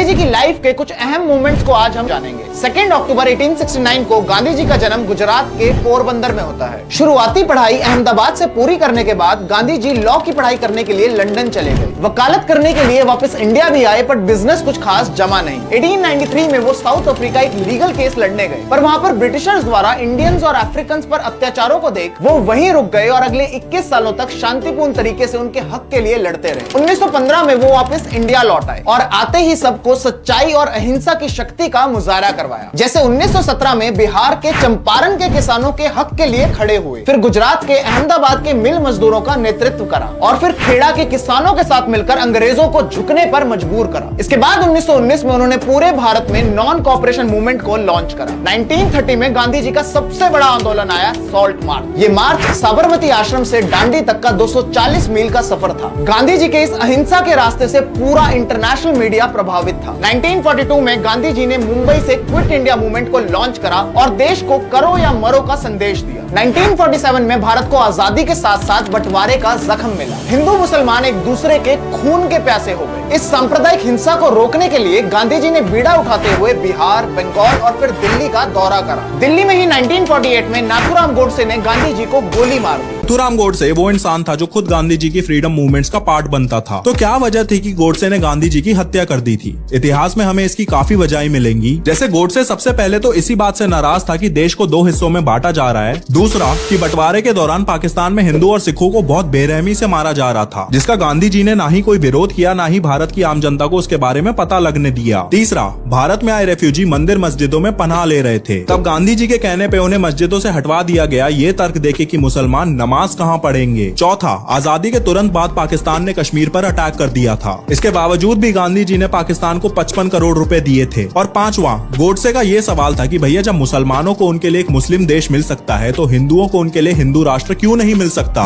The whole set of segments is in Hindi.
जी की लाइफ के कुछ अहम मोमेंट्स को आज हम जानेंगे। 2 अक्टूबर 1869 को गांधी जी का जन्म गुजरात के पोरबंदर में होता है। शुरुआती पढ़ाई अहमदाबाद से पूरी करने के बाद गांधी जी लॉ की पढ़ाई करने के लिए लंदन चले गए। वकालत करने के लिए वापस इंडिया भी आए, पर बिजनेस कुछ खास जमा नहीं। 1893 में वो साउथ अफ्रीका एक लीगल केस लड़ने गए, पर वहाँ पर ब्रिटिशर्स द्वारा इंडियंस और अफ्रीकन पर अत्याचारों को देख वो वहीं रुक गए और अगले 21 सालों तक शांतिपूर्ण तरीके से उनके हक के लिए लड़ते रहे। 1915 में वो वापस इंडिया लौट आए और आते ही सबको सच्चाई और अहिंसा की शक्ति का मुजाहरा करवाया। जैसे 1917 में बिहार के चंपारण के किसानों के हक के लिए खड़े हुए, फिर गुजरात के अहमदाबाद के मिल मजदूरों का नेतृत्व करा और फिर खेड़ा के किसानों के साथ मिलकर अंग्रेजों को झुकने पर मजबूर करा। इसके बाद 1919 में उन्होंने पूरे भारत में नॉन कॉपरेशन मूवमेंट को लॉन्च करा। 1930 में गांधी जी का सबसे बड़ा आंदोलन आया, सॉल्ट मार्च। ये मार्च साबरमती आश्रम से दांडी तक का 240 मील का सफर था। गांधी जी के इस अहिंसा के रास्ते से पूरा इंटरनेशनल मीडिया प्रभावित था। 1942 में गांधी जी ने मुंबई से क्विट इंडिया मूवमेंट को लॉन्च करा और देश को करो या मरो का संदेश दिया। 1947 में भारत को आजादी के साथ साथ बंटवारे का जख्म मिला। हिंदू मुसलमान एक दूसरे के खून के प्यासे हो गए। इस सांप्रदायिक हिंसा को रोकने के लिए गांधी जी ने बीड़ा उठाते हुए बिहार, बंगाल और फिर दिल्ली का दौरा करा। दिल्ली में ही 1948 में नाथूराम गोडसे ने गांधी जी को गोली मार दी। नाथूराम गोडसे वो इंसान था जो खुद गांधी जी की फ्रीडम मूवमेंट्स का पार्ट बनता था। तो क्या वजह थी कि गोडसे ने गांधी जी की हत्या कर दी थी? इतिहास में हमें इसकी काफी वजहें मिलेंगी। जैसे गोडसे सबसे पहले तो इसी बात से नाराज था कि देश को 2 हिस्सों में बांटा जा रहा है। दूसरा कि बंटवारे के दौरान पाकिस्तान में हिंदू और सिखों को बहुत बेरहमी से मारा जा रहा था, जिसका गांधी जी ने ना ही कोई विरोध किया, ना ही भारत की आम जनता को उसके बारे में पता लगने दिया। तीसरा, भारत में आए रेफ्यूजी मंदिर मस्जिदों में पनाह ले रहे थे। तब गांधी जी के कहने पे उन्हें मस्जिदों से हटवा दिया गया, ये तर्क देके कि मुसलमान नमाज कहाँ पढ़ेंगे। चौथा, आजादी के तुरंत बाद पाकिस्तान ने कश्मीर पर अटैक कर दिया था। इसके बावजूद भी गांधी जी ने पाकिस्तान को 55 करोड़ रुपए दिए थे। और पांचवा, गोडसे का ये सवाल था कि भैया जब मुसलमानों को उनके लिए एक मुस्लिम देश मिल सकता है तो हिंदुओं को उनके लिए हिंदू राष्ट्र क्यों नहीं मिल सकता।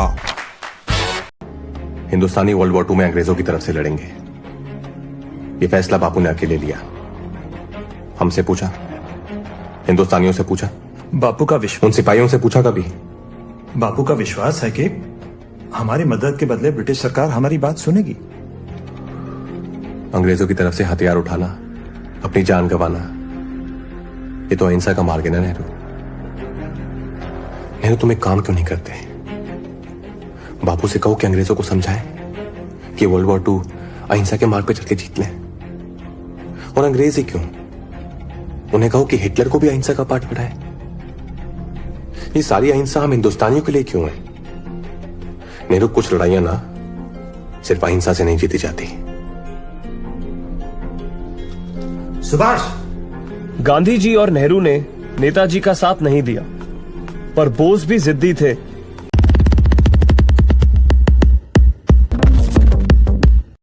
हिंदुस्तानी वर्ल्ड वॉर 2 में अंग्रेजों की तरफ से लड़ेंगे, ये फैसला बापू ने अकेले लिया। हमसे पूछा, हिंदुस्तानियों से पूछा, बापू का विश्वास, उन सिपाहियों से पूछा कभी? बापू का विश्वास है कि हमारी मदद के बदले ब्रिटिश सरकार हमारी बात सुनेगी। अंग्रेजों की तरफ से हथियार उठाना, अपनी जान गंवाना, ये तो अहिंसा का मार्ग है ना नेहरू। नेहरू तुम एक काम क्यों नहीं करते? बापू से कहो कि अंग्रेजों को समझाएं कि वर्ल्ड वॉर 2 अहिंसा के मार्ग पे चल के जीत लें। और अंग्रेज ही क्यों, उन्हें कहो कि हिटलर को भी अहिंसा का पाठ पढ़ाए। ये सारी अहिंसा हम हिंदुस्तानियों के लिए क्यों है? नेहरू, कुछ लड़ाइयां ना सिर्फ अहिंसा से नहीं जीती जाती। सुभाष, गांधी जी और नेहरू ने नेताजी का साथ नहीं दिया, पर बोस भी जिद्दी थे